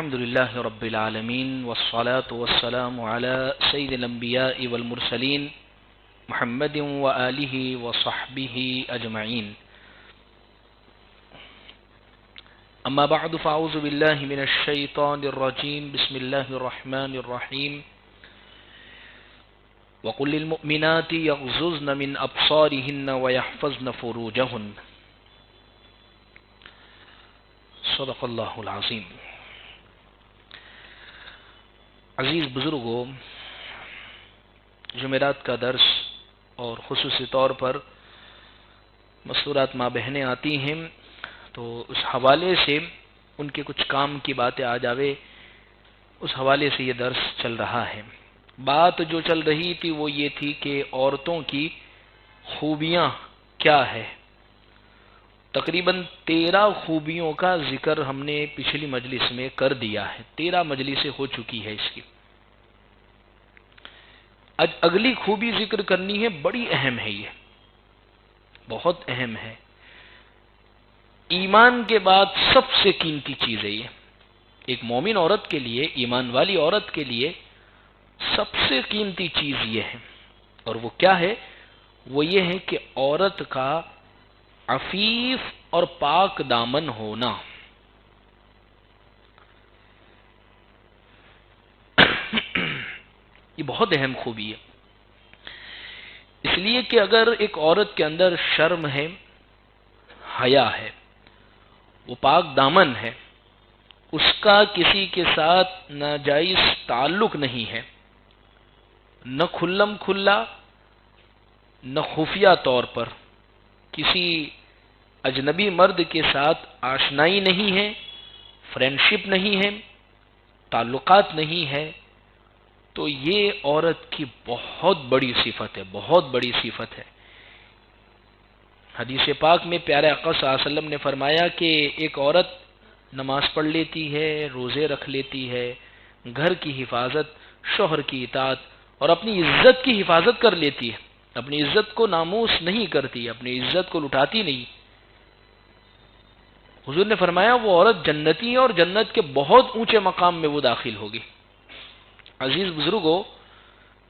الحمد لله رب العالمين والصلاة والسلام على سيد الأنبياء والمرسلين محمد وآله وصحبه أجمعين. أما بعد فأعوذ بالله من الشيطان الرجيم. بسم الله الرحمن الرحيم. وقل للمؤمنات يغضضن من أبصارهن ويحفظن فروجهن. صدق اللہ العظیم. عزیز بزرگوں، جمعرات کا درس اور خصوصی طور پر مستورات ماں بہنیں آتی ہیں تو اس حوالے سے ان کے کچھ کام کی باتیں آ جاوے، اس حوالے سے یہ درس چل رہا ہے. بات جو چل رہی تھی وہ یہ تھی کہ عورتوں کی خوبیاں کیا ہے. تقریباً 13 خوبیوں کا ذکر ہم نے پچھلی مجلس میں کر دیا ہے. 13 مجلسیں ہو چکی ہے اس کی. اگلی خوبی ذکر کرنی ہے، بڑی اہم ہے، یہ بہت اہم ہے. ایمان کے بعد سب سے قیمتی چیز ہے یہ. ایک مومن عورت کے لیے، ایمان والی عورت کے لیے سب سے قیمتی چیز یہ ہے. اور وہ کیا ہے؟ وہ یہ ہے کہ عورت کا عفیف اور پاک دامن ہونا. یہ بہت اہم خوبی ہے، اس لیے کہ اگر ایک عورت کے اندر شرم ہے، حیا ہے، وہ پاک دامن ہے، اس کا کسی کے ساتھ ناجائز تعلق نہیں ہے، نہ کھلم کھلا نہ خفیہ طور پر کسی اجنبی مرد کے ساتھ آشنائی نہیں ہے، فرینڈشپ نہیں ہے، تعلقات نہیں ہے، تو یہ عورت کی بہت بڑی صفت ہے، بہت بڑی صفت ہے. حدیث پاک میں پیارے آقا صلی اللہ علیہ وسلم نے فرمایا کہ ایک عورت نماز پڑھ لیتی ہے، روزے رکھ لیتی ہے، گھر کی حفاظت، شوہر کی اطاعت اور اپنی عزت کی حفاظت کر لیتی ہے، اپنی عزت کو ناموس نہیں کرتی، اپنی عزت کو لٹاتی نہیں. حضور نے فرمایا وہ عورت جنتی ہے اور جنت کے بہت اونچے مقام میں وہ داخل ہوگی. عزیز بزرگوں،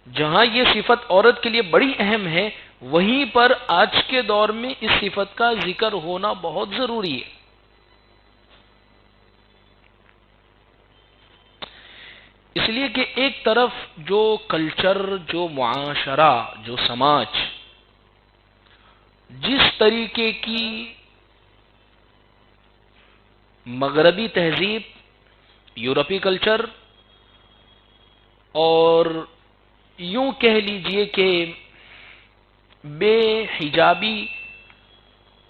جہاں یہ صفت عورت کے لیے بڑی اہم ہے، وہیں پر آج کے دور میں اس صفت کا ذکر ہونا بہت ضروری ہے. اس لیے کہ ایک طرف جو کلچر، جو معاشرہ، جو سماج جس طریقے کی مغربی تہذیب، یورپی کلچر اور یوں کہہ لیجئے کہ بے حجابی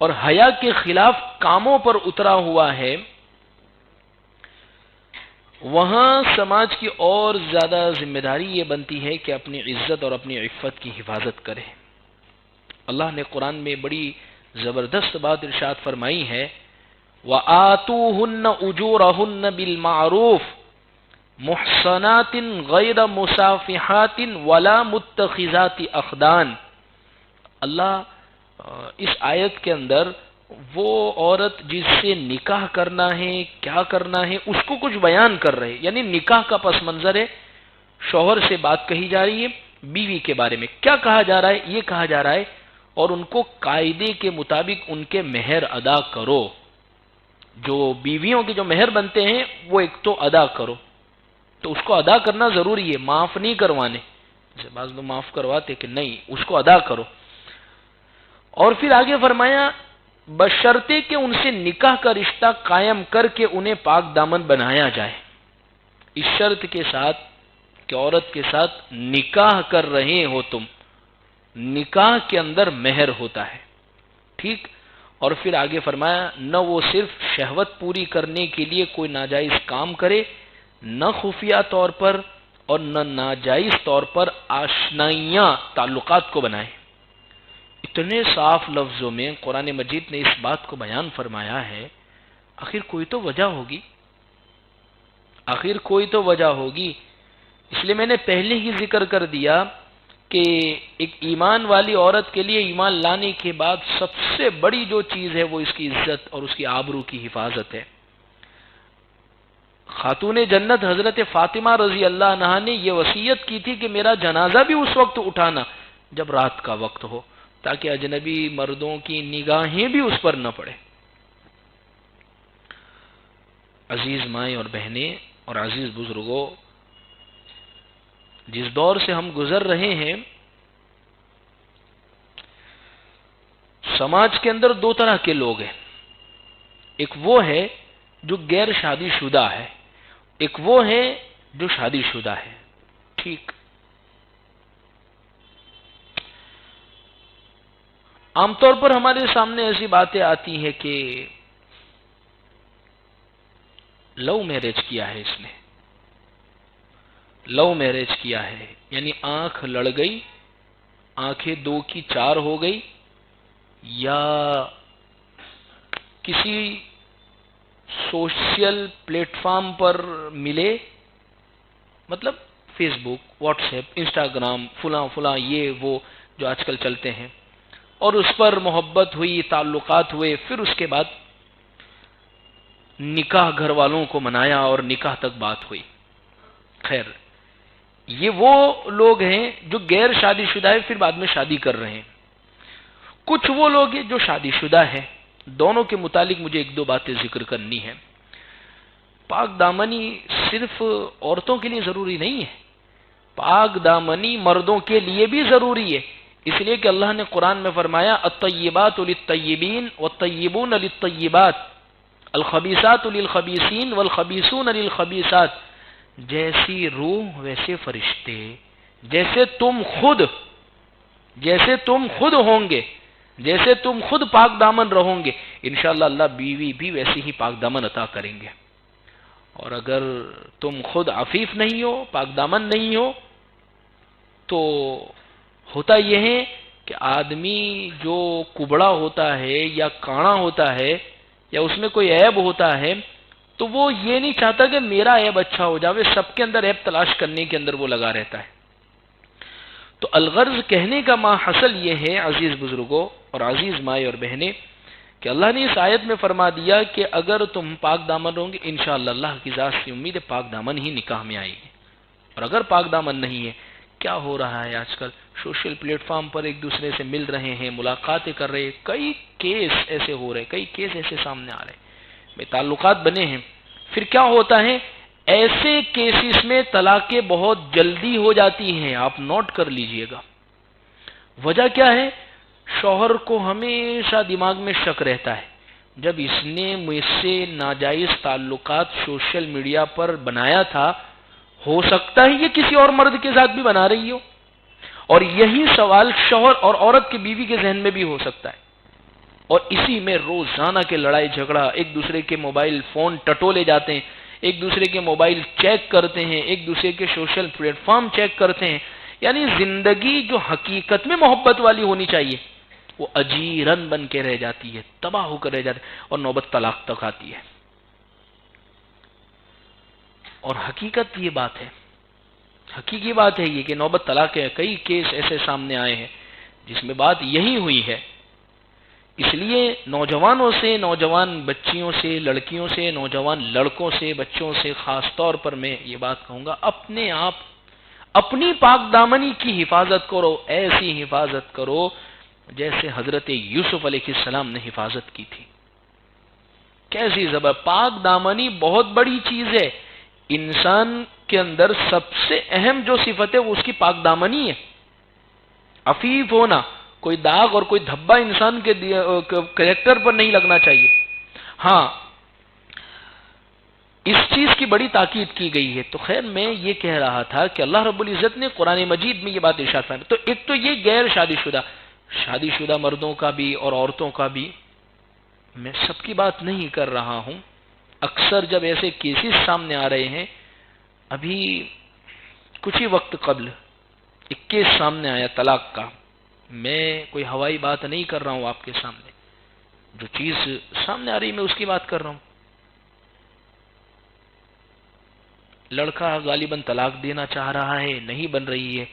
اور حیا کے خلاف کاموں پر اترا ہوا ہے، وہاں سماج کی اور زیادہ ذمہ داری یہ بنتی ہے کہ اپنی عزت اور اپنی عفت کی حفاظت کرے. اللہ نے قرآن میں بڑی زبردست بات ارشاد فرمائی ہے، وَآتُوهُنَّ أُجُورَهُنَّ بِالْمَعْرُوفِ مُحْصَنَاتٍ غَيْرَ مُصَافِحَاتٍ وَلَا مُتَّخِذَاتِ أَخْدَانٍ. اللہ اس آیت کے اندر وہ عورت جس سے نکاح کرنا ہے، کیا کرنا ہے، اس کو کچھ بیان کر رہے. یعنی نکاح کا پس منظر ہے، شوہر سے بات کہی جا رہی ہے، بیوی کے بارے میں کیا کہا جا رہا ہے؟ یہ کہا جا رہا ہے اور ان کو قاعدے کے مطابق ان کے مہر ادا کرو. جو بیویوں کے جو مہر بنتے ہیں وہ ایک تو ادا کرو، تو اس کو ادا کرنا ضروری ہے، معاف نہیں کروانے. جیسے بعض لوگ معاف کرواتے کہ نہیں، اس کو ادا کرو. اور پھر آگے فرمایا بشرطے کہ ان سے نکاح کا رشتہ قائم کر کے انہیں پاک دامن بنایا جائے. اس شرط کے ساتھ کہ عورت کے ساتھ نکاح کر رہے ہو تم، نکاح کے اندر مہر ہوتا ہے، ٹھیک. اور پھر آگے فرمایا نہ وہ صرف شہوت پوری کرنے کے لیے کوئی ناجائز کام کرے، نہ خفیہ طور پر اور نہ ناجائز طور پر آشنائیاں، تعلقات کو بنائے. اتنے صاف لفظوں میں قرآن مجید نے اس بات کو بیان فرمایا ہے. آخر کوئی تو وجہ ہوگی، آخر کوئی تو وجہ ہوگی. اس لیے میں نے پہلے ہی ذکر کر دیا کہ ایک ایمان والی عورت کے لیے ایمان لانے کے بعد سب سے بڑی جو چیز ہے وہ اس کی عزت اور اس کی آبرو کی حفاظت ہے. خاتون جنت حضرت فاطمہ رضی اللہ عنہا نے یہ وصیت کی تھی کہ میرا جنازہ بھی اس وقت اٹھانا جب رات کا وقت ہو، تاکہ اجنبی مردوں کی نگاہیں بھی اس پر نہ پڑے۔ عزیز مائیں اور بہنیں اور عزیز بزرگوں، جس دور سے ہم گزر رہے ہیں، سماج کے اندر دو طرح کے لوگ ہیں۔ ایک وہ ہے جو غیر شادی شدہ ہے، ایک وہ ہے جو شادی شدہ ہے۔ ٹھیک، عام طور پر ہمارے سامنے ایسی باتیں آتی ہیں کہ لو میرج کیا ہے، اس نے لو میرج کیا ہے، یعنی آنکھ لڑ گئی، آنکھیں دو کی چار ہو گئی، یا کسی سوشل پلیٹ فارم پر ملے، مطلب فیس بک، واٹس ایپ، انسٹاگرام، فلاں فلاں، یہ وہ جو آج کل چلتے ہیں، اور اس پر محبت ہوئی، تعلقات ہوئے، پھر اس کے بعد نکاح گھر والوں کو منایا اور نکاح تک بات ہوئی۔ خیر، یہ وہ لوگ ہیں جو غیر شادی شدہ ہے، پھر بعد میں شادی کر رہے ہیں۔ کچھ وہ لوگ ہیں جو شادی شدہ ہے۔ دونوں کے متعلق مجھے ایک دو باتیں ذکر کرنی ہے۔ پاک دامنی صرف عورتوں کے لیے ضروری نہیں ہے، پاک دامنی مردوں کے لیے بھی ضروری ہے، اس لیے کہ اللہ نے قرآن میں فرمایا الطیبات للطیبین والطیبون للطیبات الخبیثات للخبیثین والخبیثون للخبیثات، جیسی روح ویسے فرشتے، جیسے تم خود ہوں گے، جیسے تم خود پاک دامن رہو گے، انشاءاللہ اللہ بیوی بھی ویسے ہی پاک دامن عطا کریں گے۔ اور اگر تم خود عفیف نہیں ہو، پاک دامن نہیں ہو، تو ہوتا یہ ہے کہ آدمی جو کبڑا ہوتا ہے یا کانا ہوتا ہے یا اس میں کوئی عیب ہوتا ہے، تو وہ یہ نہیں چاہتا کہ میرا عیب اچھا ہو جاوے، سب کے اندر عیب تلاش کرنے کے اندر وہ لگا رہتا ہے۔ تو الغرض کہنے کا ما حصل یہ ہے عزیز بزرگوں اور عزیز مائیں اور بہنیں، کہ اللہ نے اس آیت میں فرما دیا کہ اگر تم پاک دامن رہو گے، انشاءاللہ اللہ کی ذات سے امید ہے پاک دامن ہی نکاح میں آئے گی۔ اور اگر پاک دامن نہیں ہے، کیا ہو رہا ہے آج کل، سوشل پلیٹ فارم پر ایک دوسرے سے مل رہے ہیں، ملاقاتیں کر رہے ہیں، کئی کیس ایسے ہو رہے، کئی کیس ایسے سامنے آ رہے ہیں، تعلقات بنے ہیں۔ پھر کیا ہوتا ہے، ایسے کیسز میں طلاقیں بہت جلدی ہو جاتی ہیں، آپ نوٹ کر لیجئے گا۔ وجہ کیا ہے، شوہر کو ہمیشہ دماغ میں شک رہتا ہے، جب اس نے مجھ سے ناجائز تعلقات سوشل میڈیا پر بنایا تھا، ہو سکتا ہے یہ کسی اور مرد کے ساتھ بھی بنا رہی ہو، اور یہی سوال شوہر اور عورت کے بیوی کے ذہن میں بھی ہو سکتا ہے، اور اسی میں روزانہ کے لڑائی جھگڑا، ایک دوسرے کے موبائل فون ٹٹولے جاتے ہیں، ایک دوسرے کے موبائل چیک کرتے ہیں، ایک دوسرے کے سوشل پلیٹ فارم چیک کرتے ہیں، یعنی زندگی جو حقیقت میں محبت والی ہونی چاہیے وہ اجیرن بن کے رہ جاتی ہے، تباہ ہو کر رہ جاتی ہے، اور نوبت طلاق تک آتی ہے۔ اور حقیقت یہ بات ہے، حقیقی بات ہے یہ کہ نوبت طلاق ہے، کئی کیس ایسے سامنے آئے ہیں جس میں بات یہی ہوئی ہے۔ اس لیے نوجوانوں سے، نوجوان بچیوں سے، لڑکیوں سے، نوجوان لڑکوں سے، بچوں سے خاص طور پر میں یہ بات کہوں گا، اپنے آپ اپنی پاک دامنی کی حفاظت کرو، ایسی حفاظت کرو جیسے حضرت یوسف علیہ السلام نے حفاظت کی تھی۔ کیسی زبر، پاک دامنی بہت بڑی چیز ہے، انسان کے اندر سب سے اہم جو صفت ہے وہ اس کی پاک دامنی ہے۔ عفیف ہونا، کوئی داغ اور کوئی دھبا انسان کے کریکٹر پر نہیں لگنا چاہیے۔ ہاں، اس چیز کی بڑی تاکید کی گئی ہے۔ تو خیر، میں یہ کہہ رہا تھا کہ اللہ رب العزت نے قرآن مجید میں یہ بات ارشاد فرمائی۔ تو ایک تو یہ غیر شادی شدہ مردوں کا بھی اور عورتوں کا بھی، میں سب کی بات نہیں کر رہا ہوں، اکثر جب ایسے کیسز سامنے آ رہے ہیں، ابھی کچھ ہی وقت قبل ایک کیس سامنے آیا طلاق کا، میں کوئی ہوائی بات نہیں کر رہا ہوں آپ کے سامنے، جو چیز سامنے آ رہی ہے میں اس کی بات کر رہا ہوں۔ لڑکا غالباً طلاق دینا چاہ رہا ہے، نہیں بن رہی ہے،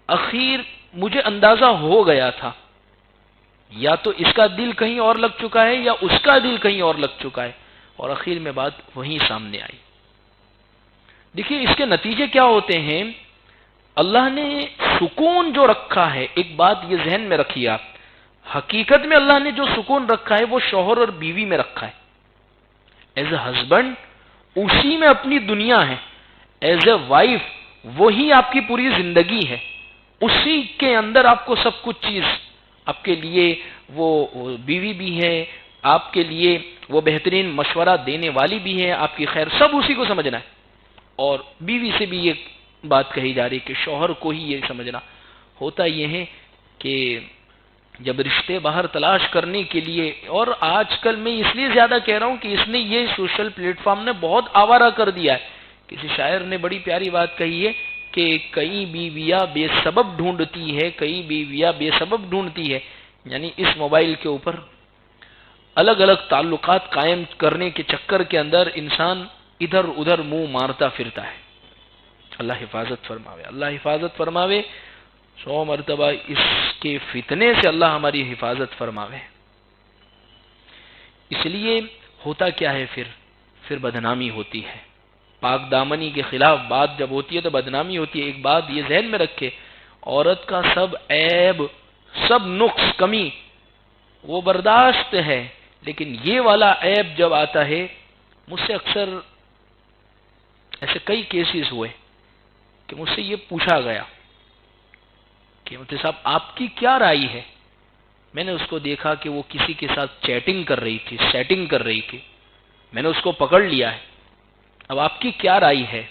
اخیر مجھے اندازہ ہو گیا تھا یا تو اس کا دل کہیں اور لگ چکا ہے یا اس کا دل کہیں اور لگ چکا ہے، اور اخیر میں بات وہیں سامنے آئی۔ دیکھیے اس کے نتیجے کیا ہوتے ہیں. اللہ نے سکون جو رکھا ہے، ایک بات یہ ذہن میں رکھیے آپ، حقیقت میں اللہ نے جو سکون رکھا ہے وہ شوہر اور بیوی میں رکھا ہے. ایز اے ہسبینڈ اسی میں اپنی دنیا ہے، ایز اے وائف وہی آپ کی پوری زندگی ہے، اسی کے اندر آپ کو سب کچھ چیز، آپ کے لیے وہ بیوی بھی ہے، آپ کے لیے وہ بہترین مشورہ دینے والی بھی ہے، آپ کی خیر سب اسی کو سمجھنا ہے. اور بیوی سے بھی یہ بات کہی جا رہی کہ شوہر کو ہی یہ سمجھنا. ہوتا یہ ہے کہ جب رشتے باہر تلاش کرنے کے لیے، اور آج کل میں اس لیے زیادہ کہہ رہا ہوں کہ اس نے یہ سوشل پلیٹ فارم نے بہت آوارہ کر دیا ہے. کسی شاعر نے بڑی پیاری بات کہی ہے کہ کئی بیویاں بے سبب ڈھونڈتی ہے، کئی بیویاں بے سبب ڈھونڈتی ہے. یعنی اس موبائل کے اوپر الگ الگ تعلقات قائم کرنے کے چکر کے اندر انسان ادھر ادھر منہ مارتا پھرتا ہے. اللہ حفاظت فرماوے، اللہ حفاظت فرماوے. 100 مرتبہ اس کے فتنے سے اللہ ہماری حفاظت فرماوے. اس لیے ہوتا کیا ہے پھر بدنامی ہوتی ہے. پاک دامنی کے خلاف بات جب ہوتی ہے تو بدنامی ہوتی ہے. ایک بات یہ ذہن میں رکھے، عورت کا سب عیب، سب نقص، کمی وہ برداشت ہے، لیکن یہ والا عیب جب آتا ہے، مجھ سے اکثر ایسے کئی کیسز ہوئے کہ مجھ سے یہ پوچھا گیا کہ مفتی صاحب آپ کی کیا رائے ہے. میں نے اس کو دیکھا کہ وہ کسی کے ساتھ چیٹنگ کر رہی تھی، سیٹنگ کر رہی تھی. میں نے اس کو پکڑ لیا ہے. اب آپ کی کیا رائے ہے؟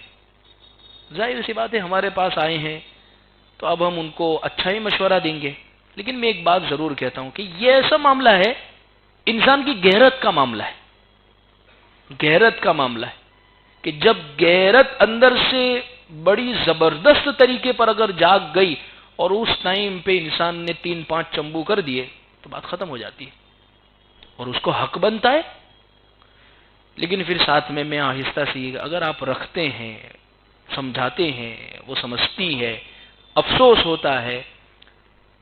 ظاہر سی بات ہے ہمارے پاس آئے ہیں تو اب ہم ان کو اچھا ہی مشورہ دیں گے. لیکن میں ایک بات ضرور کہتا ہوں کہ یہ ایسا معاملہ ہے، انسان کی غیرت کا معاملہ ہے. غیرت کا معاملہ ہے کہ جب غیرت اندر سے بڑی زبردست طریقے پر اگر جاگ گئی اور اس ٹائم پہ انسان نے 3-5 چمبو کر دیے تو بات ختم ہو جاتی ہے اور اس کو حق بنتا ہے. لیکن پھر ساتھ میں آہستہ سی اگر آپ رکھتے ہیں، سمجھاتے ہیں، وہ سمجھتی ہے، افسوس ہوتا ہے،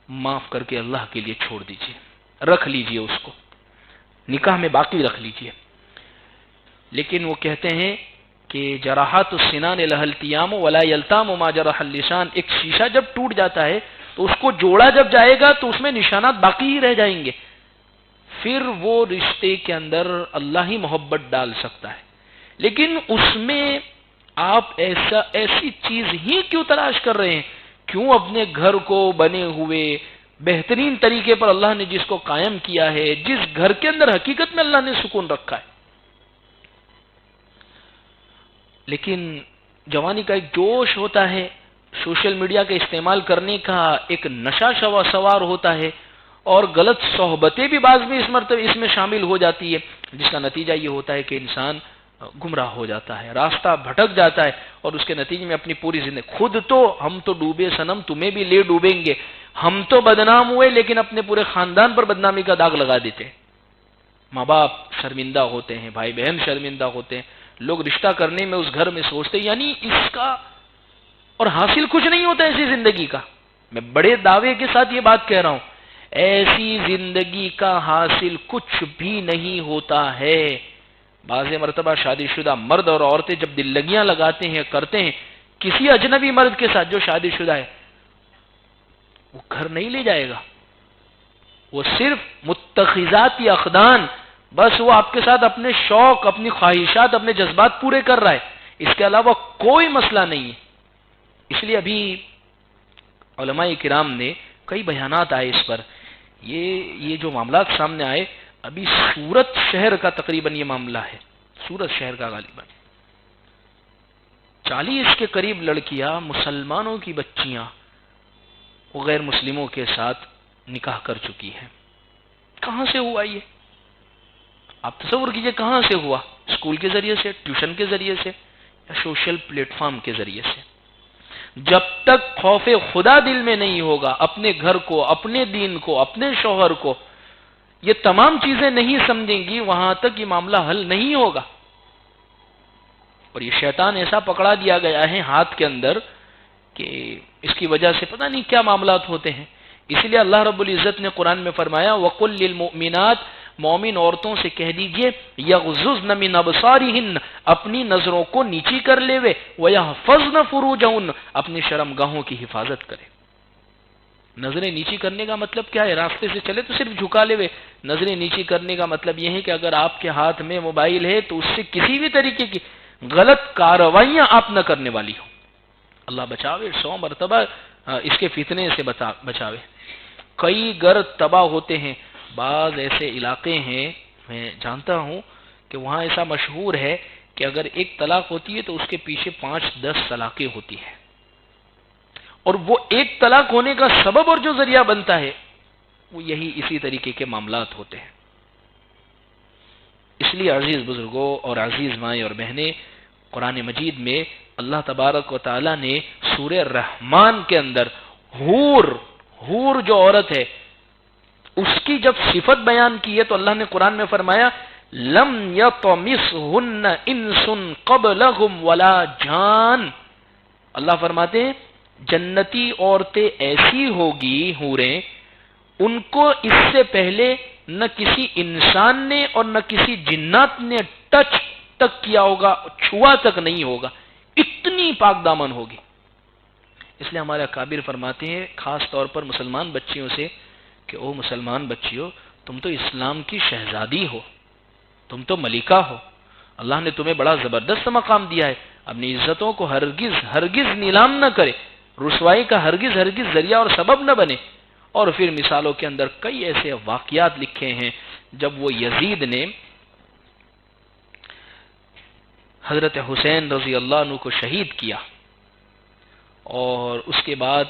معاف کر کے اللہ کے لیے چھوڑ دیجئے، رکھ لیجئے، اس کو نکاح میں باقی رکھ لیجئے. لیکن وہ کہتے ہیں کہ جراحات السنان لها التیام ولا یلتام ما جرح اللسان. ایک شیشہ جب ٹوٹ جاتا ہے تو اس کو جوڑا جب جائے گا تو اس میں نشانات باقی ہی رہ جائیں گے. پھر وہ رشتے کے اندر اللہ ہی محبت ڈال سکتا ہے. لیکن اس میں آپ ایسی چیز ہی کیوں تلاش کر رہے ہیں؟ کیوں اپنے گھر کو بنے ہوئے بہترین طریقے پر اللہ نے جس کو قائم کیا ہے، جس گھر کے اندر حقیقت میں اللہ نے سکون رکھا ہے، لیکن جوانی کا ایک جوش ہوتا ہے، سوشل میڈیا کا استعمال کرنے کا ایک نشہ سوار ہوتا ہے، اور غلط صحبتیں بھی بعض میں اس میں شامل ہو جاتی ہے، جس کا نتیجہ یہ ہوتا ہے کہ انسان گمراہ ہو جاتا ہے، راستہ بھٹک جاتا ہے، اور اس کے نتیجے میں اپنی پوری زندگی خود تو ہم تو ڈوبے صنم، تمہیں بھی لے ڈوبیں گے. ہم تو بدنام ہوئے لیکن اپنے پورے خاندان پر بدنامی کا داغ لگا دیتے ہیں. ماں باپ شرمندہ ہوتے ہیں، بھائی بہن شرمندہ ہوتے ہیں، لوگ رشتہ کرنے میں اس گھر میں سوچتے ہیں یعنی اس کا اور حاصل کچھ نہیں ہوتا ایسی زندگی کا. میں بڑے دعوے کے ساتھ یہ بات کہہ رہا ہوں، ایسی زندگی کا حاصل کچھ بھی نہیں ہوتا ہے. بعض مرتبہ شادی شدہ مرد اور عورتیں جب دل لگیاں لگاتے ہیں، کرتے ہیں کسی اجنبی مرد کے ساتھ جو شادی شدہ ہے، وہ گھر نہیں لے جائے گا، وہ صرف متخذات اقدان، بس وہ آپ کے ساتھ اپنے شوق، اپنی خواہشات، اپنے جذبات پورے کر رہا ہے، اس کے علاوہ کوئی مسئلہ نہیں ہے. اس لیے ابھی علماء کرام نے کئی بیانات آئے اس پر، یہ جو معاملات سامنے آئے، ابھی سورت شہر کا تقریباً یہ معاملہ ہے، سورت شہر کا غالباً 40 کے قریب لڑکیاں، مسلمانوں کی بچیاں وہ غیر مسلموں کے ساتھ نکاح کر چکی ہیں. کہاں سے ہوا یہ؟ آپ تصور کیجئے کہاں سے ہوا؟ اسکول کے ذریعے سے، ٹیوشن کے ذریعے سے، یا سوشل پلیٹ فارم کے ذریعے سے. جب تک خوف خدا دل میں نہیں ہوگا، اپنے گھر کو، اپنے دین کو، اپنے شوہر کو یہ تمام چیزیں نہیں سمجھیں گی، وہاں تک یہ معاملہ حل نہیں ہوگا. اور یہ شیطان ایسا پکڑا دیا گیا ہے ہاتھ کے اندر کہ اس کی وجہ سے پتہ نہیں کیا معاملات ہوتے ہیں. اس لیے اللہ رب العزت نے قرآن میں فرمایا وَقُلْ لِلْمُؤْمِنَاتِ مومن عورتوں سے کہہ دیجئے یغضضن من ابصارہن، اپنی نظروں کو نیچی کر لے وے، ویحفظن فروجہن، اپنی شرمگاہوں کی حفاظت کرے۔ نظریں نیچی کرنے کا مطلب کیا ہے؟ راستے سے چلے تو صرف جھکا لے وے۔ نظریں نیچی کرنے کا مطلب یہ ہے کہ اگر آپ کے ہاتھ میں موبائل ہے تو اس سے کسی بھی طریقے کی غلط کارروائیاں آپ نہ کرنے والی ہوں۔ اللہ بچاوے، 100 مرتبہ اس کے فتنے سے بچاوے۔ کئی گھر تباہ ہوتے ہیں۔ بعض ایسے علاقے ہیں، میں جانتا ہوں کہ وہاں ایسا مشہور ہے کہ اگر ایک طلاق ہوتی ہے تو اس کے پیچھے 5-10 طلاقیں ہوتی ہیں، اور وہ ایک طلاق ہونے کا سبب اور جو ذریعہ بنتا ہے وہ یہی اسی طریقے کے معاملات ہوتے ہیں۔ اس لیے عزیز بزرگوں اور عزیز مائیں اور بہنیں، قرآن مجید میں اللہ تبارک و تعالی نے سورہ رحمان کے اندر حور جو عورت ہے اس کی جب صفت بیان کی ہے تو اللہ نے قرآن میں فرمایا لم یطمثہن انس قبلہم ولا جان۔ اللہ فرماتے ہیں جنتی عورتیں ایسی ہوگی، حوریں، ان کو اس سے پہلے نہ کسی انسان نے اور نہ کسی جنات نے ٹچ تک کیا ہوگا، چھوا تک نہیں ہوگا، اتنی پاک دامن ہوگی۔ اس لیے ہمارے اکابر فرماتے ہیں خاص طور پر مسلمان بچیوں سے کہ او مسلمان بچیوں، تم تو اسلام کی شہزادی ہو، تم تو ملکہ ہو، اللہ نے تمہیں بڑا زبردست مقام دیا ہے، اپنی عزتوں کو ہرگز نیلام نہ کرے، رسوائی کا ہرگز ذریعہ اور سبب نہ بنے۔ اور پھر مثالوں کے اندر کئی ایسے واقعات لکھے ہیں جب وہ یزید نے حضرت حسین رضی اللہ عنہ کو شہید کیا، اور اس کے بعد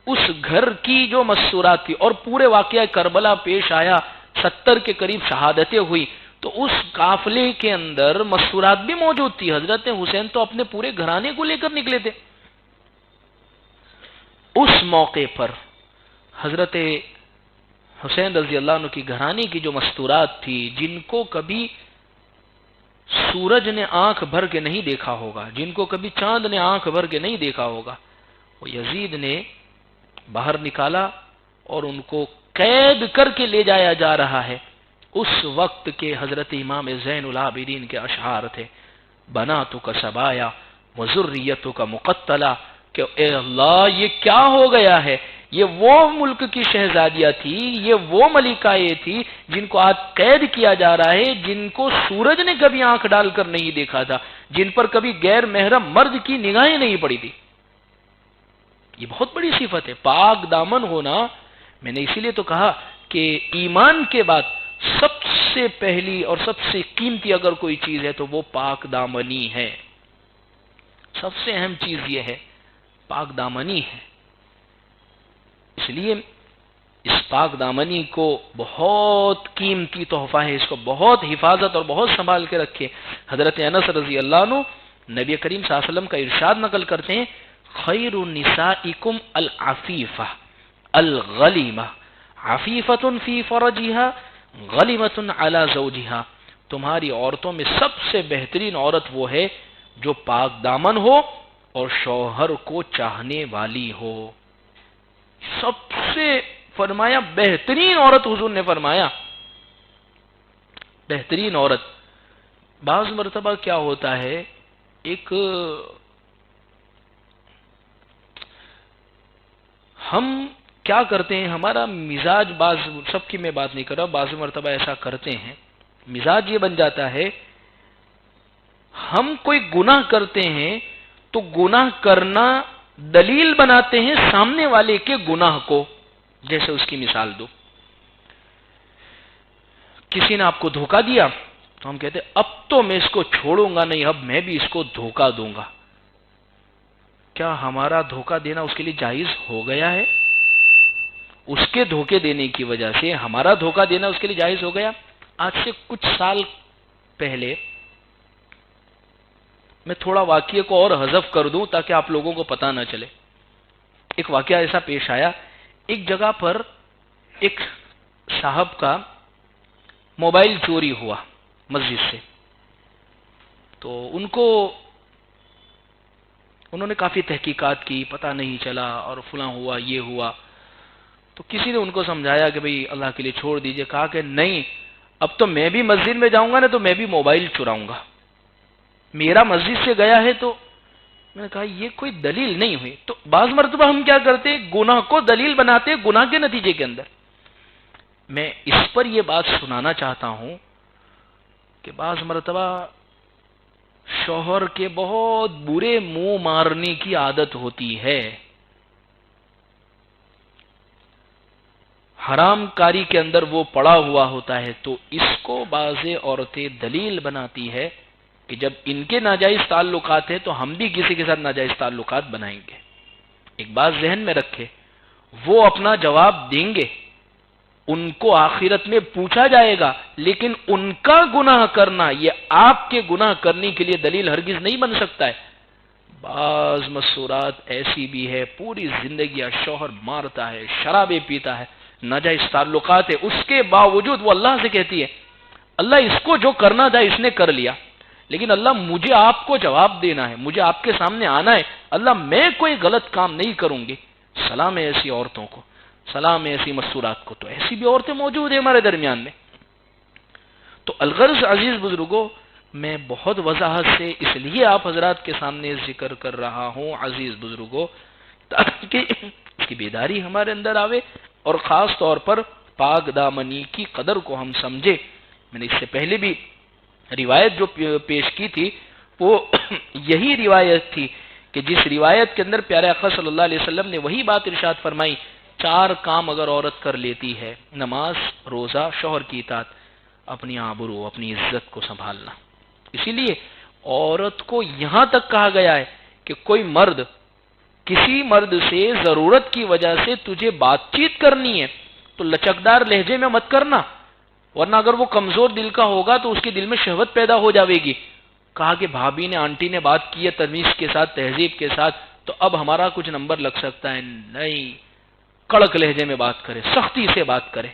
اس گھر کی جو مستورات تھی اور پورے واقعہ کربلا پیش آیا، 70 کے قریب شہادتیں ہوئی، تو اس قافلے کے اندر مستورات بھی موجود تھی۔ حضرت حسین تو اپنے پورے گھرانے کو لے کر نکلے تھے۔ اس موقع پر حضرت حسین رضی اللہ عنہ کی گھرانے کی جو مستورات تھی، جن کو کبھی سورج نے آنکھ بھر کے نہیں دیکھا ہوگا، جن کو کبھی چاند نے آنکھ بھر کے نہیں دیکھا ہوگا، وہ یزید نے باہر نکالا اور ان کو قید کر کے لے جایا جا رہا ہے۔ اس وقت کے حضرت امام زین العابدین کے اشعار تھے بناتک سبایا وذریتک مقتلا، کہ اے اللہ یہ کیا ہو گیا ہے، یہ وہ ملک کی شہزادیاں تھی، یہ وہ ملکائیں تھی جن کو آج قید کیا جا رہا ہے، جن کو سورج نے کبھی آنکھ ڈال کر نہیں دیکھا تھا، جن پر کبھی غیر محرم مرد کی نگاہیں نہیں پڑی تھی۔ یہ بہت بڑی صفت ہے پاک دامن ہونا۔ میں نے اسی لیے تو کہا کہ ایمان کے بعد سب سے پہلی اور سب سے قیمتی اگر کوئی چیز ہے تو وہ پاک دامنی ہے۔ سب سے اہم چیز یہ ہے پاک دامنی ہے۔ اس لیے اس پاک دامنی کو بہت قیمتی تحفہ ہے، اس کو بہت حفاظت اور بہت سنبھال کے رکھے۔ حضرت انس رضی اللہ عنہ نبی کریم صلی اللہ علیہ وسلم کا ارشاد نقل کرتے ہیں خیر نسائکم العفیفہ الغلیمہ عفیفۃ فی فرجہا غلیمۃ علی زوجہا، تمہاری عورتوں میں سب سے بہترین عورت وہ ہے جو پاک دامن ہو اور شوہر کو چاہنے والی ہو۔ سب سے فرمایا بہترین عورت، حضور نے فرمایا بہترین عورت۔ بعض مرتبہ کیا ہوتا ہے، ایک ہم کیا کرتے ہیں، ہمارا مزاج، بعض سب کی میں بات نہیں کر رہا، بعض مرتبہ ایسا کرتے ہیں، مزاج یہ بن جاتا ہے ہم کوئی گناہ کرتے ہیں تو گناہ کرنا دلیل بناتے ہیں سامنے والے کے گناہ کو۔ جیسے اس کی مثال دو، کسی نے آپ کو دھوکہ دیا تو ہم کہتے ہیں اب تو میں اس کو چھوڑوں گا نہیں، اب میں بھی اس کو دھوکہ دوں گا۔ کیا ہمارا دھوکہ دینا اس کے لیے جائز ہو گیا ہے؟ اس کے دھوکے دینے کی وجہ سے ہمارا دھوکہ دینا اس کے لیے جائز ہو گیا؟ آج سے کچھ سال پہلے میں تھوڑا واقعے کو اور حذف کر دوں تاکہ آپ لوگوں کو پتہ نہ چلے۔ ایک واقعہ ایسا پیش آیا، ایک جگہ پر ایک صاحب کا موبائل چوری ہوا مسجد سے، تو انہوں نے کافی تحقیقات کی، پتہ نہیں چلا اور فلاں ہوا، یہ ہوا، تو کسی نے ان کو سمجھایا کہ بھئی اللہ کے لیے چھوڑ دیجئے، کہا کہ نہیں، اب تو میں بھی مسجد میں جاؤں گا نا تو میں بھی موبائل چراؤں گا. میرا مسجد سے گیا ہے تو میں نے کہا یہ کوئی دلیل نہیں ہوئی. تو بعض مرتبہ ہم کیا کرتے, گناہ کو دلیل بناتے گناہ کے نتیجے کے اندر. میں اس پر یہ بات سنانا چاہتا ہوں کہ بعض مرتبہ شوہر کے بہت برے منہ مارنے کی عادت ہوتی ہے. حرام کاری کے اندر وہ پڑا ہوا ہوتا ہے, تو اس کو بعض عورتیں دلیل بناتی ہے کہ جب ان کے ناجائز تعلقات ہیں تو ہم بھی کسی کے ساتھ ناجائز تعلقات بنائیں گے. ایک بات ذہن میں رکھے, وہ اپنا جواب دیں گے, ان کو آخرت میں پوچھا جائے گا, لیکن ان کا گناہ کرنا یہ آپ کے گناہ کرنے کے لیے دلیل ہرگز نہیں بن سکتا ہے. بعض مسورات ایسی بھی ہے, پوری زندگی شوہر مارتا ہے, شرابیں پیتا ہے, ناجائز تعلقات ہے, اس کے باوجود وہ اللہ سے کہتی ہے اللہ اس کو جو کرنا تھا اس نے کر لیا, لیکن اللہ مجھے آپ کو جواب دینا ہے, مجھے آپ کے سامنے آنا ہے, اللہ میں کوئی غلط کام نہیں کروں گی. سلام ہے ایسی عورتوں کو, سلام ہے ایسی مسورات کو. تو ایسی بھی عورتیں موجود ہیں ہمارے درمیان میں. تو الغرض عزیز بزرگوں, میں بہت وضاحت سے اس لیے آپ حضرات کے سامنے ذکر کر رہا ہوں عزیز بزرگوں, تاکہ اس کی بیداری ہمارے اندر آوے اور خاص طور پر پاک دامنی کی قدر کو ہم سمجھے. میں نے اس سے پہلے بھی روایت جو پیش کی تھی وہ یہی روایت تھی کہ جس روایت کے اندر پیارے آقا صلی اللہ علیہ وسلم نے وہی بات ارشاد فرمائی, 4 کام اگر عورت کر لیتی ہے, نماز, روزہ, شوہر کی اطاعت, اپنی آبرو, اپنی عزت کو سنبھالنا. اسی لیے عورت کو یہاں تک کہا گیا ہے کہ کوئی مرد کسی مرد سے ضرورت کی وجہ سے تجھے بات چیت کرنی ہے تو لچکدار لہجے میں مت کرنا, ورنہ اگر وہ کمزور دل کا ہوگا تو اس کے دل میں شہوت پیدا ہو جاوے گی. کہا کہ بھابی نے, آنٹی نے بات کی ہے تمیز کے ساتھ, تہذیب کے ساتھ, تو اب ہمارا کچھ نمبر لگ سکتا ہے. نہیں, کڑک لہجے میں بات کرے, سختی سے بات کرے.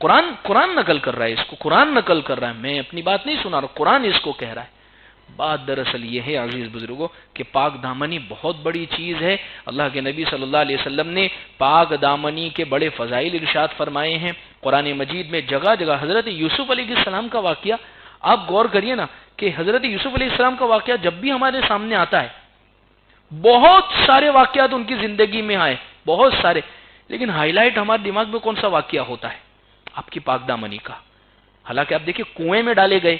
قرآن نقل کر رہا ہے اس کو, قرآن نقل کر رہا ہے, میں اپنی بات نہیں سنا رہا, قرآن اس کو کہہ رہا ہے. بات دراصل یہ ہے عزیز بزرگوں کہ پاک دامنی بہت بڑی چیز ہے. اللہ کے نبی صلی اللہ علیہ وسلم نے پاک دامنی کے بڑے فضائل ارشاد فرمائے ہیں. قرآن مجید میں جگہ جگہ حضرت یوسف علیہ السلام کا واقعہ آپ غور کریے نا, کہ حضرت یوسف علیہ السلام کا واقعہ جب بھی ہمارے سامنے آتا ہے, بہت سارے واقعات ان کی زندگی میں آئے, بہت سارے, لیکن ہائی لائٹ ہمارے دماغ میں کون سا واقعہ ہوتا ہے؟ آپ کی پاک دامنی کا. حالانکہ آپ دیکھیں کنویں میں ڈالے گئے,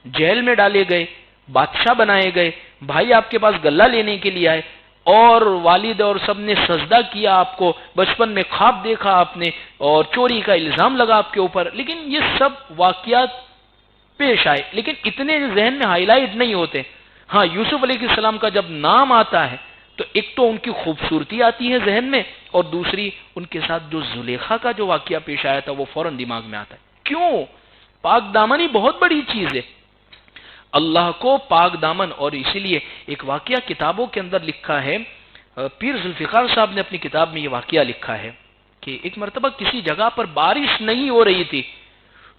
جیل میں ڈالے گئے, بادشاہ بنائے گئے, بھائی آپ کے پاس غلہ لینے کے لیے آئے, اور والد اور سب نے سجدہ کیا آپ کو, بچپن میں خواب دیکھا آپ نے, اور چوری کا الزام لگا آپ کے اوپر. لیکن یہ سب واقعات پیش آئے, لیکن اتنے ذہن میں ہائی لائٹ نہیں ہوتے. ہاں, یوسف علیہ السلام کا جب نام آتا ہے تو ایک تو ان کی خوبصورتی آتی ہے ذہن میں, اور دوسری ان کے ساتھ جو زلیخا کا جو واقعہ پیش آیا تھا وہ فوراً دماغ میں آتا ہے. کیوں؟ پاک دامنی بہت بڑی چیز ہے. اللہ کو پاک دامن, اور اسی لیے ایک واقعہ کتابوں کے اندر لکھا ہے, پیر ذوالفقار صاحب نے اپنی کتاب میں یہ واقعہ لکھا ہے کہ ایک مرتبہ کسی جگہ پر بارش نہیں ہو رہی تھی,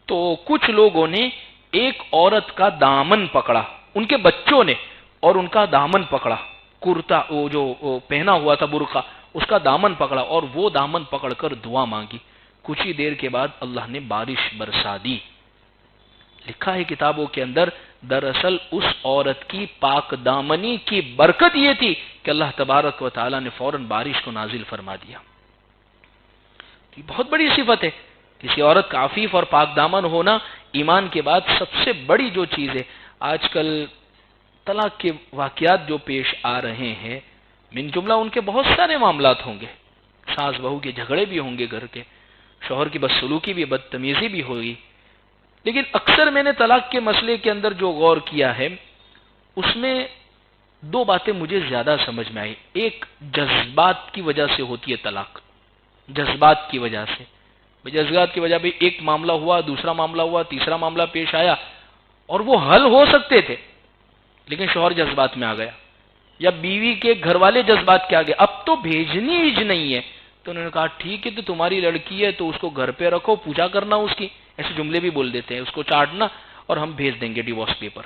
تو کچھ لوگوں نے ایک عورت کا دامن پکڑا, ان کے بچوں نے, اور ان کا دامن پکڑا, کرتا وہ جو پہنا ہوا تھا برقع, اس کا دامن پکڑا, اور وہ دامن پکڑ کر دعا مانگی. کچھ ہی دیر کے بعد اللہ نے بارش برسا دی. لکھا ہے کتابوں کے اندر, دراصل اس عورت کی پاک دامنی کی برکت یہ تھی کہ اللہ تبارک و تعالی نے فوراً بارش کو نازل فرما دیا. یہ بہت بڑی صفت ہے. کسی عورت کا عفیف اور پاک دامن ہونا ایمان کے بعد سب سے بڑی جو چیز ہے. آج کل طلاق کے واقعات جو پیش آ رہے ہیں, من جملہ ان کے بہت سارے معاملات ہوں گے, ساس بہو کے جھگڑے بھی ہوں گے, گھر کے شوہر کی بدسلوکی بھی, بدتمیزی بھی ہوگی. لیکن اکثر میں نے طلاق کے مسئلے کے اندر جو غور کیا ہے اس میں 2 باتیں مجھے زیادہ سمجھ میں آئی. ایک, جذبات کی وجہ سے ہوتی ہے طلاق, جذبات کی وجہ سے. جذبات کی وجہ بھی ایک معاملہ ہوا, دوسرا معاملہ ہوا, تیسرا معاملہ پیش آیا, اور وہ حل ہو سکتے تھے, لیکن شوہر جذبات میں آ گیا, یا بیوی کے گھر والے جذبات کے آگے, اب تو بھیجنی ہی نہیں ہے, تو انہوں نے کہا ٹھیک ہے, تو تمہاری لڑکی ہے تو اس کو گھر پہ رکھو, پوجا کرنا اس کی, ایسے جملے بھی بول دیتے ہیں, اس کو چاٹنا اور ہم بھیج دیں گے ڈیورس پیپر.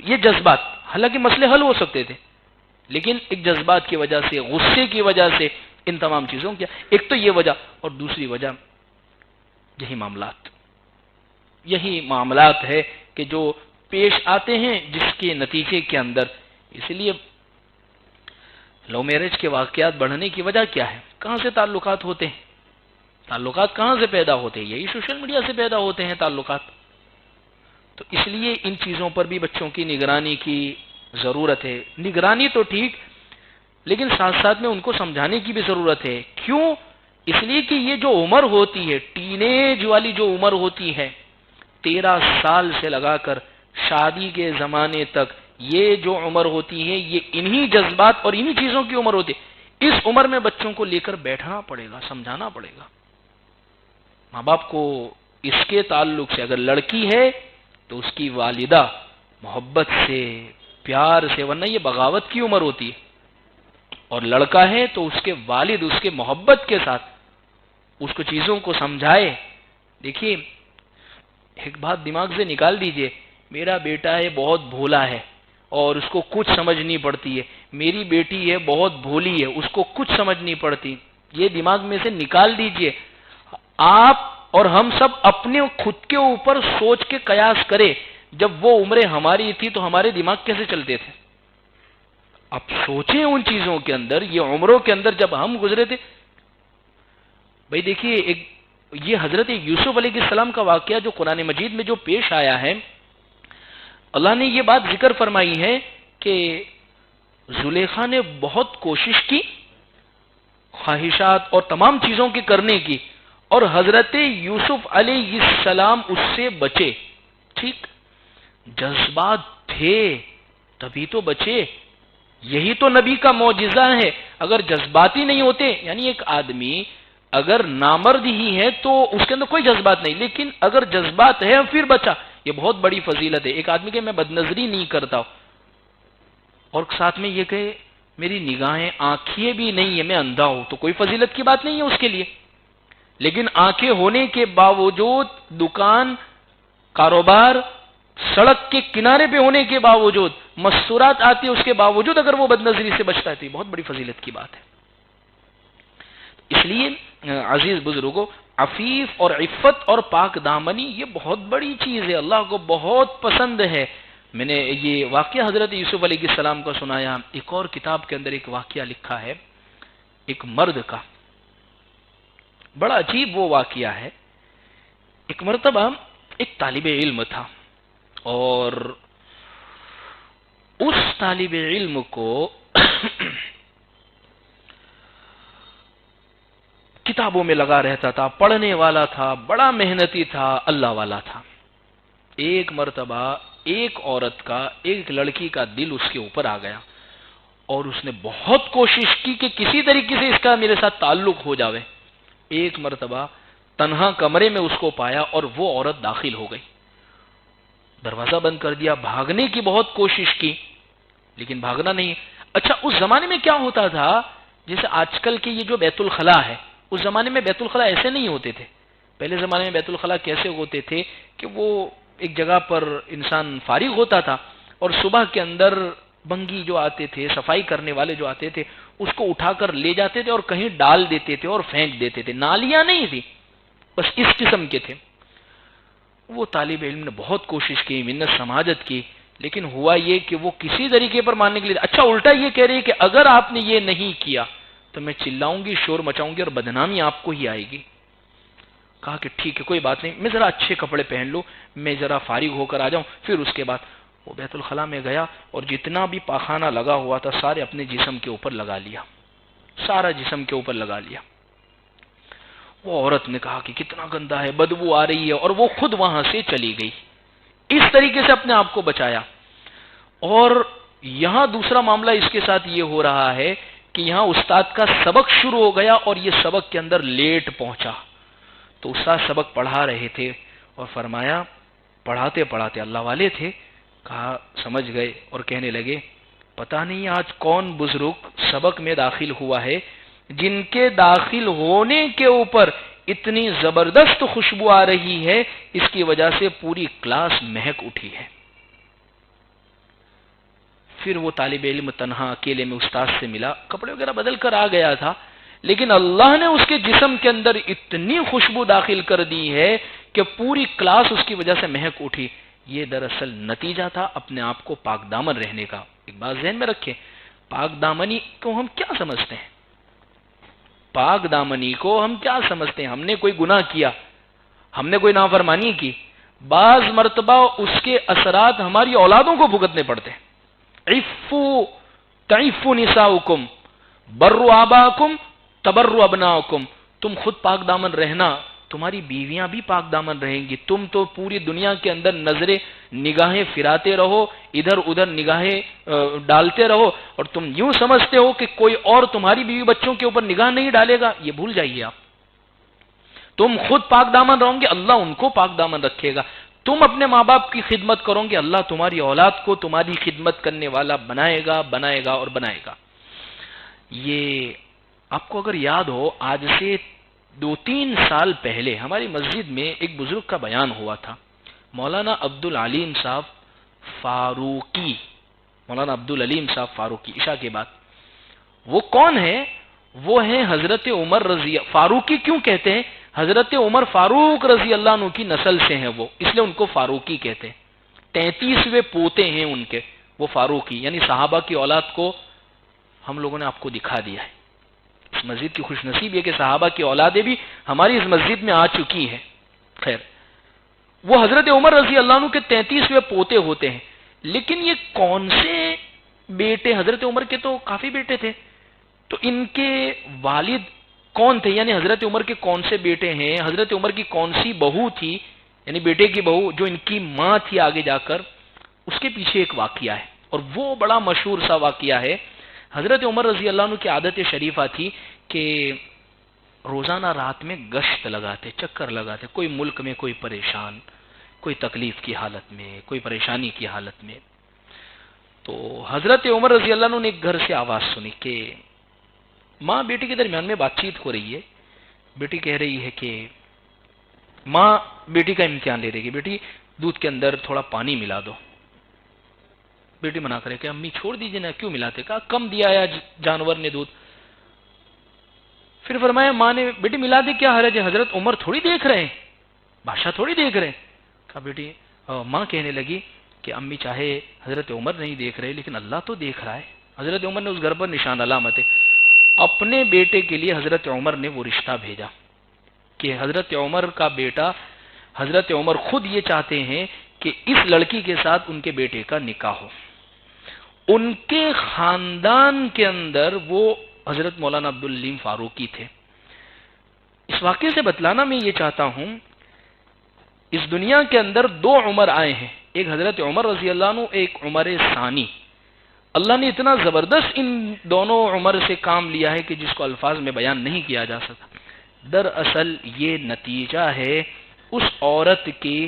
یہ جذبات, حالانکہ مسئلے حل ہو سکتے تھے, لیکن ایک جذبات کی وجہ سے, غصے کی وجہ سے ان تمام چیزوں کی ایک تو یہ وجہ, اور دوسری وجہ یہی معاملات. یہی معاملات ہے کہ جو پیش آتے ہیں جس کے نتیجے کے اندر، اس لیے لو میرج کے واقعات بڑھنے کی وجہ کیا ہے؟ کہاں سے تعلقات ہوتے ہیں؟ تعلقات کہاں سے پیدا ہوتے ہیں؟ یہی سوشل میڈیا سے پیدا ہوتے ہیں تعلقات۔ تو اس لیے ان چیزوں پر بھی بچوں کی نگرانی کی ضرورت ہے۔ نگرانی تو ٹھیک، لیکن ساتھ ساتھ میں ان کو سمجھانے کی بھی ضرورت ہے۔ کیوں؟ اس لیے کہ یہ جو عمر ہوتی ہے، ٹین ایج والی جو عمر ہوتی ہے، 13 سال سے لگا کر شادی کے زمانے تک، یہ جو عمر ہوتی ہے یہ انہی جذبات اور انہی چیزوں کی عمر ہوتی ہے۔ اس عمر میں بچوں کو لے کر بیٹھنا پڑے گا، سمجھانا پڑے گا۔ ماں باپ کو اس کے تعلق سے، اگر لڑکی ہے تو اس کی والدہ محبت سے، پیار سے، ورنہ یہ بغاوت کی عمر ہوتی ہے، اور لڑکا ہے تو اس کے والد اس کے محبت کے ساتھ اس کو چیزوں کو سمجھائے۔ دیکھیے ایک بات دماغ سے نکال دیجئے، میرا بیٹا ہے بہت بھولا ہے اور اس کو کچھ سمجھ نہیں پڑتی ہے، میری بیٹی ہے بہت بھولی ہے اس کو کچھ سمجھ نہیں پڑتی، یہ دماغ میں سے نکال دیجئے۔ آپ اور ہم سب اپنے خود کے اوپر سوچ کے قیاس کریں، جب وہ عمریں ہماری تھی تو ہمارے دماغ کیسے چلتے تھے؟ اب سوچیں ان چیزوں کے اندر، یہ عمروں کے اندر جب ہم گزرے تھے۔ بھائی دیکھیے یہ حضرت یوسف علیہ السلام کا واقعہ جو قرآن مجید میں جو پیش آیا ہے، اللہ نے یہ بات ذکر فرمائی ہے کہ زلیخا نے بہت کوشش کی خواہشات اور تمام چیزوں کی کرنے کی، اور حضرت یوسف علیہ السلام اس سے بچے۔ ٹھیک، جذبات تھے تبھی تو بچے، یہی تو نبی کا معجزہ ہے۔ اگر جذباتی نہیں ہوتے، یعنی ایک آدمی اگر نامرد ہی ہے تو اس کے اندر کوئی جذبات نہیں، لیکن اگر جذبات ہے پھر بچا، یہ بہت بڑی فضیلت ہے۔ ایک آدمی کہ میں بدنظری نہیں کرتا اور ساتھ میں یہ کہ میری نگاہیں آنکھیں بھی نہیں ہے، میں اندھا ہوں، تو کوئی فضیلت کی بات نہیں ہے اس کے لیے۔ لیکن آنکھیں ہونے کے باوجود، دکان، کاروبار، سڑک کے کنارے پہ ہونے کے باوجود، مستورات آتی ہے اس کے باوجود اگر وہ بدنظری سے بچتا ہے تو یہ بہت بڑی فضیلت کی بات ہے۔ اس لیے عزیز بزرگوں، عفیف اور عفت اور پاک دامنی یہ بہت بڑی چیز ہے، اللہ کو بہت پسند ہے۔ میں نے یہ واقعہ حضرت یوسف علیہ السلام کا سنایا، ایک اور کتاب کے اندر ایک واقعہ لکھا ہے ایک مرد کا، بڑا عجیب وہ واقعہ ہے۔ ایک مرتبہ ایک طالب علم تھا، اور اس طالب علم کو کتابوں میں لگا رہتا تھا، پڑھنے والا تھا، بڑا محنتی تھا، اللہ والا تھا۔ ایک مرتبہ ایک عورت کا، ایک لڑکی کا دل اس کے اوپر آ گیا، اور اس نے بہت کوشش کی کہ کسی طریقے سے اس کا میرے ساتھ تعلق ہو جاوے۔ ایک مرتبہ تنہا کمرے میں اس کو پایا اور وہ عورت داخل ہو گئی، دروازہ بند کر دیا، بھاگنے کی بہت کوشش کی لیکن بھاگنا نہیں۔ اچھا اس زمانے میں کیا ہوتا تھا، جیسے آج کل کے یہ جو بیت الخلاء ہے، اس زمانے میں بیت الخلاء ایسے نہیں ہوتے تھے۔ پہلے زمانے میں بیت الخلاء کیسے ہوتے تھے کہ وہ ایک جگہ پر انسان فارغ ہوتا تھا اور صبح کے اندر بنگی جو آتے تھے، صفائی کرنے والے جو آتے تھے، اس کو اٹھا کر لے جاتے تھے اور کہیں ڈال دیتے تھے اور پھینک دیتے تھے، نالیاں نہیں تھی، بس اس قسم کے تھے۔ وہ طالب علم نے بہت کوشش کی، منت سماجت کی، لیکن ہوا یہ کہ وہ کسی طریقے پر ماننے کے لیے، اچھا الٹا یہ کہہ رہی کہ اگر آپ نے یہ نہیں کیا تو میں چلاؤں گی، شور مچاؤں گی اور بدنامی آپ کو ہی آئے گی۔ کہا کہ ٹھیک ہے کوئی بات نہیں، میں ذرا اچھے کپڑے پہن لوں، میں ذرا فارغ ہو کر آ جاؤں، پھر اس کے بعد وہ بیت الخلاء میں گیا اور جتنا بھی پاخانہ لگا ہوا تھا سارے اپنے جسم کے اوپر لگا لیا، سارا جسم کے اوپر لگا لیا۔ وہ عورت نے کہا کہ کتنا گندا ہے، بدبو آ رہی ہے، اور وہ خود وہاں سے چلی گئی۔ اس طریقے سے اپنے آپ کو بچایا۔ اور یہاں دوسرا معاملہ اس کے ساتھ یہ ہو رہا ہے کہ یہاں استاد کا سبق شروع ہو گیا اور یہ سبق کے اندر لیٹ پہنچا، تو استاد سبق پڑھا رہے تھے اور فرمایا، پڑھاتے پڑھاتے اللہ والے تھے، کہا سمجھ گئے اور کہنے لگے پتہ نہیں آج کون بزرگ سبق میں داخل ہوا ہے جن کے داخل ہونے کے اوپر اتنی زبردست خوشبو آ رہی ہے، اس کی وجہ سے پوری کلاس مہک اٹھی ہے۔ پھر وہ طالب علم تنہا اکیلے میں استاد سے ملا، کپڑے وغیرہ بدل کر آ گیا تھا، لیکن اللہ نے اس کے جسم کے اندر اتنی خوشبو داخل کر دی ہے کہ پوری کلاس اس کی وجہ سے مہک اٹھی، یہ دراصل نتیجہ تھا اپنے آپ کو پاک دامن رہنے کا۔ ایک بات ذہن میں رکھیں، پاک دامنی کو ہم کیا سمجھتے ہیں؟ پاک دامنی کو ہم کیا سمجھتے ہیں؟ ہم نے کوئی گناہ کیا، ہم نے کوئی نافرمانی کی، بعض مرتبہ اس کے اثرات ہماری اولادوں کو بھگتنے پڑتے ہیں۔ عفو تعفو نساؤکم بروا آباکم تبروا ابناؤکم، تم خود پاک دامن رہنا، تمہاری بیویاں بھی پاک دامن رہیں گی۔ تم تو پوری دنیا کے اندر نگاہیں پھراتے رہو، ادھر ادھر نگاہیں ڈالتے رہو، اور تم یوں سمجھتے ہو کہ کوئی اور تمہاری بیوی بچوں کے اوپر نگاہ نہیں ڈالے گا، یہ بھول جائیے آپ۔ تم خود پاک دامن رہو گے، اللہ ان کو پاک دامن رکھے گا۔ تم اپنے ماں باپ کی خدمت کرو گے، اللہ تمہاری اولاد کو تمہاری خدمت کرنے والا بنائے گا اور بنائے گا۔ یہ آپ کو اگر یاد ہو، آج سے 2-3 سال پہلے ہماری مسجد میں ایک بزرگ کا بیان ہوا تھا، مولانا عبدالعلیم صاحب فاروقی، مولانا عبدالعلیم صاحب فاروقی، عشاء کے بعد۔ وہ کون ہے؟ وہ ہیں حضرت عمر فاروقی کیوں کہتے ہیں؟ حضرت عمر فاروق رضی اللہ عنہ کی نسل سے ہیں وہ، اس لیے ان کو فاروقی کہتے ہیں۔ 33ویں پوتے ہیں ان کے، وہ فاروقی، یعنی صحابہ کی اولاد کو ہم لوگوں نے آپ کو دکھا دیا ہے۔ اس مسجد کی خوش نصیب یہ کہ صحابہ کی اولادیں بھی ہماری اس مسجد میں آ چکی ہیں۔ خیر، وہ حضرت عمر رضی اللہ عنہ کے 33ویں پوتے ہوتے ہیں، لیکن یہ کون سے بیٹے؟ حضرت عمر کے تو کافی بیٹے تھے، تو ان کے والد کون تھے؟ یعنی حضرت عمر کے کون سے بیٹے ہیں؟ حضرت عمر کی کون سی بہو تھی، یعنی بیٹے کی بہو جو ان کی ماں تھی آگے جا کر؟ اس کے پیچھے ایک واقعہ ہے، اور وہ بڑا مشہور سا واقعہ ہے۔ حضرت عمر رضی اللہ عنہ کی عادت شریفہ تھی کہ روزانہ رات میں گشت لگاتے، چکر لگاتے، کوئی ملک میں کوئی پریشان، کوئی تکلیف کی حالت میں، کوئی پریشانی کی حالت میں۔ تو حضرت عمر رضی اللہ عنہ نے ایک گھر سے آواز سنی کہ ماں بیٹی کے درمیان میں بات چیت ہو رہی ہے۔ بیٹی کہہ رہی ہے کہ ماں بیٹی کا امتحان لے رہی ہے، بیٹی دودھ کے اندر تھوڑا پانی ملا دو۔ بیٹی منع کرے کہ امی چھوڑ دیجیے نا، کیوں ملاتے؟ کہا کم دیا ہے جانور نے دودھ۔ پھر فرمایا ماں نے بیٹی ملا دے، کیا حرج ہے؟ حضرت عمر تھوڑی دیکھ رہے ہیں، بادشاہ تھوڑی دیکھ رہے ہیں۔ کہا بیٹی، ماں کہنے لگی کہ امی چاہے حضرت عمر نہیں دیکھ رہے لیکن اللہ تو دیکھ رہا ہے۔ حضرت عمر نے اس گھر پر نشان علامت ہے، اپنے بیٹے کے لیے حضرت عمر نے وہ رشتہ بھیجا کہ حضرت عمر کا بیٹا، حضرت عمر خود یہ چاہتے ہیں کہ اس لڑکی کے ساتھ ان کے بیٹے کا نکاح ہو۔ ان کے خاندان کے اندر وہ حضرت مولانا عبدالعلیم فاروقی تھے۔ اس واقعے سے بتلانا میں یہ چاہتا ہوں، اس دنیا کے اندر 2 عمر آئے ہیں، ایک حضرت عمر رضی اللہ عنہ، ایک عمر ثانی۔ اللہ نے اتنا زبردست ان دونوں عمر سے کام لیا ہے کہ جس کو الفاظ میں بیان نہیں کیا جا سکتا۔ دراصل یہ نتیجہ ہے اس عورت کی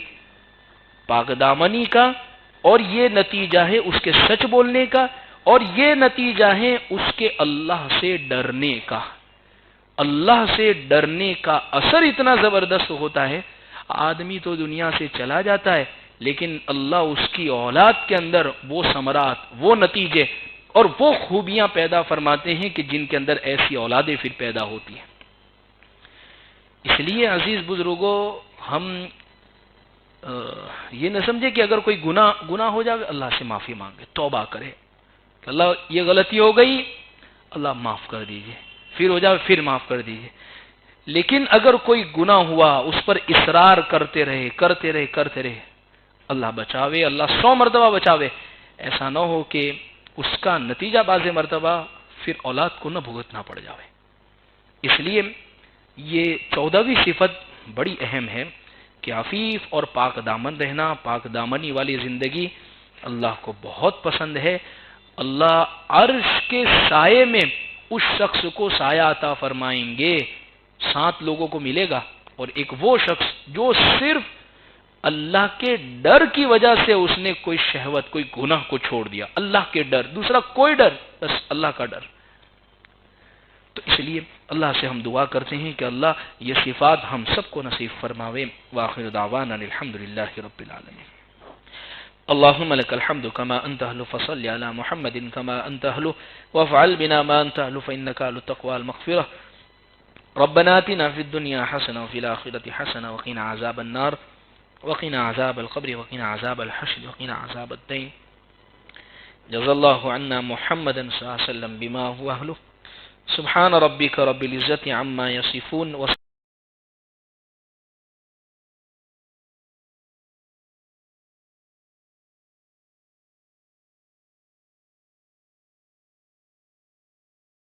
پاک دامنی کا، اور یہ نتیجہ ہے اس کے سچ بولنے کا، اور یہ نتیجہ ہے اس کے اللہ سے ڈرنے کا۔ اللہ سے ڈرنے کا اثر اتنا زبردست ہوتا ہے، آدمی تو دنیا سے چلا جاتا ہے لیکن اللہ اس کی اولاد کے اندر وہ ثمرات، وہ نتیجے اور وہ خوبیاں پیدا فرماتے ہیں کہ جن کے اندر ایسی اولادیں پھر پیدا ہوتی ہیں۔ اس لیے عزیز بزرگوں، ہم یہ نہ سمجھے کہ اگر کوئی گناہ ہو جائے اللہ سے معافی مانگے، توبہ کرے کہ اللہ یہ غلطی ہو گئی، اللہ معاف کر دیجئے، پھر ہو جائے پھر معاف کر دیجئے۔ لیکن اگر کوئی گناہ ہوا اس پر اصرار کرتے رہے، اللہ بچاوے، اللہ 100 مرتبہ بچاوے، ایسا نہ ہو کہ اس کا نتیجہ بعض مرتبہ پھر اولاد کو نہ بھگتنا پڑ جاوے۔ اس لیے یہ 14ویں صفت بڑی اہم ہے کہ عفیف اور پاک دامن رہنا، پاک دامنی والی زندگی اللہ کو بہت پسند ہے۔ اللہ عرش کے سائے میں اس شخص کو سایہ عطا فرمائیں گے، 7 لوگوں کو ملے گا، اور ایک وہ شخص جو صرف اللہ کے ڈر کی وجہ سے اس نے کوئی شہوت، کوئی گناہ کو چھوڑ دیا، اللہ کے ڈر، دوسرا کوئی ڈر، بس اللہ کا ڈر۔ تو اس لیے اللہ سے ہم دعا کرتے ہیں کہ اللہ یہ صفات ہم سب کو نصیب فرماوے۔ وآخر دعوانا الحمدللہ رب العالمین۔ اللهم لك الحمد كما أنت أهل، فصل على محمد كما أنت أهل، وافعل بنا ما أنت أهل، فإنك أهل التقوى والمغفرة۔ ربنا آتنا في الدنيا حسنة وفي الآخرة حسنة وقنا عذاب النار وقنا عذاب القبر وقنا عذاب الحشر وقنا عذاب الدين. جزا الله عنا محمدا صلى الله عليه وسلم بما هو أهله. سبحان ربك رب العزة عما يصفون.